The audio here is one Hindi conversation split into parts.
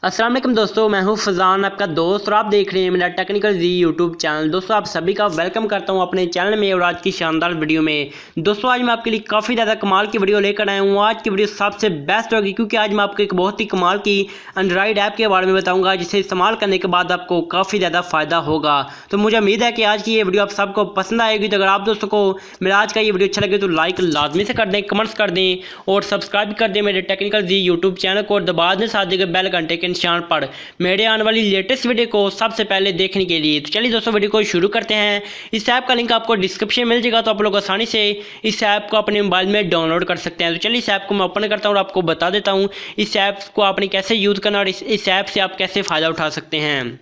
अस्सलाम वालेकुम दोस्तों, मैं हूं फज़ान आपका दोस्त और आप देख रहे हैं मेरा टेक्निकल जी यूट्यूब चैनल। दोस्तों आप सभी का वेलकम करता हूं अपने चैनल में और आज की शानदार वीडियो में। दोस्तों आज मैं आपके लिए काफ़ी ज़्यादा कमाल की वीडियो लेकर आया हूं। आज की वीडियो सबसे बेस्ट होगी क्योंकि आज मैं आपको एक बहुत ही कमाल की एंड्रॉइड ऐप के बारे में बताऊँगा जिसे इस्तेमाल करने के बाद आपको काफ़ी ज़्यादा फ़ायदा होगा। तो मुझे उम्मीद है कि आज की ये वीडियो आप सबको पसंद आएगी। तो अगर आप दोस्तों को मेरा आज का ये वीडियो अच्छा लगे तो लाइक लाजमी से कर दें, कमेंट्स कर दें और सब्सक्राइब कर दें मेरे टेक्निकल जी यूट्यूब चैनल को और दबा दें साथ ही बेल घंटे के निशान पर मेरे आने वाली लेटेस्ट वीडियो को सबसे पहले देखने के लिए। तो चलिए दोस्तों वीडियो को शुरू करते हैं। इस ऐप का लिंक आपको डिस्क्रिप्शन में मिल जाएगा, तो आप लोग आसानी से इस ऐप को अपने मोबाइल में डाउनलोड कर सकते हैं। तो चलिए इस ऐप को मैं ओपन करता हूँ और आपको बता देता हूँ इस ऐप को आपने कैसे यूज़ करना और इस ऐप से आप कैसे फ़ायदा उठा सकते हैं।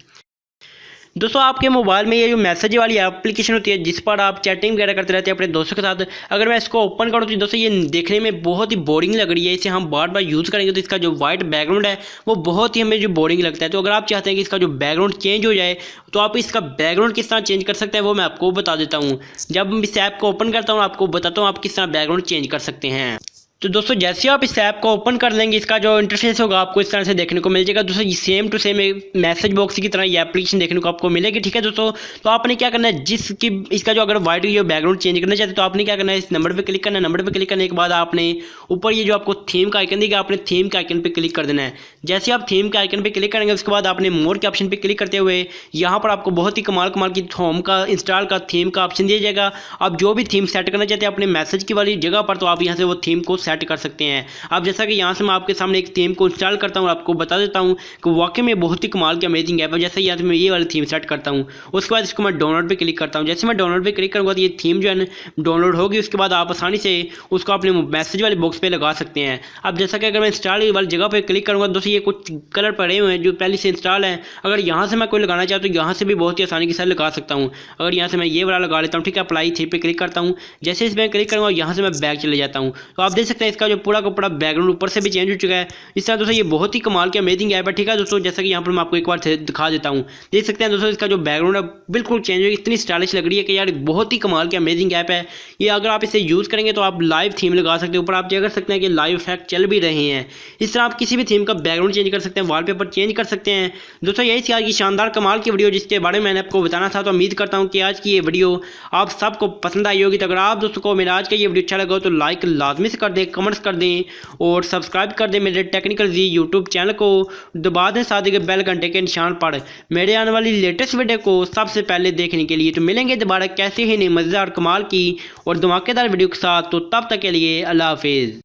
दोस्तों आपके मोबाइल में ये जो मैसेज वाली एप्लीकेशन होती है जिस पर आप चैटिंग वगैरह करते रहते हैं अपने दोस्तों के साथ, अगर मैं इसको ओपन करूँ तो दोस्तों ये देखने में बहुत ही बोरिंग लग रही है। इसे हम बार बार यूज़ करेंगे तो इसका जो वाइट बैकग्राउंड है वो बहुत ही हमें जो बोरिंग लगता है। तो अगर आप चाहते हैं कि इसका जो बैकग्राउंड चेंज हो जाए तो आप इसका बैकग्राउंड किस तरह चेंज कर सकते हैं वो मैं आपको बता देता हूँ। जब इस ऐप को ओपन करता हूँ आपको बताता हूँ आप किस तरह बैकग्राउंड चेंज कर सकते हैं। तो दोस्तों जैसे आप इस ऐप को ओपन कर लेंगे इसका जो इंटरफेस होगा आपको इस तरह से देखने को मिल जाएगा। दोस्तों ये same to same message box की तरह ये एप्लीकेशन देखने को आपको मिलेगी। ठीक है दोस्तों, तो आपने क्या करना है जिसकी इसका जो अगर वाइट जो बैकग्राउंड चेंज करना चाहते हैं तो आपने क्या करना है इस नंबर पर क्लिक करना है। नंबर पर क्लिक करने के बाद आपने ऊपर ये जो आपको थीम का आइकन दिखेगा आपने थीम के आइकन पर क्लिक कर देना है। जैसे आप थीम के आइकन पर क्लिक करेंगे उसके बाद आपने मोर के ऑप्शन पर क्लिक करते हुए यहाँ पर आपको बहुत ही कमाल की होम का इंस्टॉल का थीम का ऑप्शन दिया जाएगा। आप जो भी थीम सेट करना चाहते हैं अपने मैसेज की वाली जगह पर तो आप यहाँ से वो थीम को सेट कर सकते हैं। अब जैसा कि यहाँ से मैं आपके सामने एक थीम को इंस्टॉल करता हूँ और आपको बता देता हूँ कि वाकई में बहुत ही कमाल की अमेजिंग ऐप है। जैसे यहाँ से मैं ये वाली थीम सेट करता हूँ उसके बाद इसको मैं डाउनलोड पे क्लिक करता हूँ। जैसे मैं डाउनलोड पे क्लिक करूँगा तो ये थीम जो है ना डाउनलोड होगी। उसके बाद आप आसानी से उसको अपने मैसेज वाले बॉक्स पे लगा सकते हैं। अब जैसा कि अगर मैं इंस्टॉल वाली जगह पर क्लिक करूँगा दोस्तों ये कुछ कलर पड़े हुए हैं जो पहले से इंस्टॉल है। अगर यहाँ से मैं कोई लगाना चाहता हूँ तो यहाँ से भी बहुत ही आसानी के साथ लगा सकता हूँ। अगर यहाँ से मैं ये वाला लगा लेता हूँ, ठीक है, अप्लाई थी पे क्लिक करता हूँ। जैसे इस पर क्लिक करूँगा यहाँ से मैं बैक चले जाता हूँ तो आप देख सकते हैं इसका जो पूरा का पूरा बैकग्राउंड ऊपर से भी चेंज हो चुका है। इस तरह दोस्तों ये बहुत ही कमाल की अमेजिंग ऐप है। ठीक है दोस्तों, जैसा कि यहाँ पर मैं आपको एक बार दिखा देता हूँ। देख सकते हैं दोस्तों इसका जो बैकग्राउंड है बिल्कुल चेंज हो गया, इतनी स्टाइलिश लग रही है कि यार बहुत ही कमाल की अमेजिंग ऐप है ये। अगर आप इसे यूज़ करेंगे तो आप लाइव थीम लगा सकते हैं। ऊपर आप क्या कर सकते हैं कि लाइव इफेक्ट चल भी रहे हैं। इस तरह आप किसी भी थीम का बैकग्राउंड चेंज कर सकते हैं, वॉलपेपर चेंज कर सकते हैं। दोस्तों यही थी आज की शानदार कमाल की वीडियो जिसके बारे में मैंने आपको बताना था। तो उम्मीद करता हूँ कि आज की ये वीडियो आप सबको पसंद आई होगी। तो अगर आप दोस्तों को मेरा आज का ये वीडियो अच्छा लगा तो लाइक लाजमी से कर दें, कमेंट्स कर दें और सब्सक्राइब कर दें मेरे टेक्निकल जी यूट्यूब चैनल को। दबा दें साथ ही बेल घंटे के निशान पर मेरे आने वाली लेटेस्ट वीडियो को सबसे पहले देखने के लिए। तो मिलेंगे दोबारा कैसे ही नई मज़ेदार कमाल की और धमाकेदार वीडियो के साथ। तो तब तक के लिए अल्लाह हाफिज़।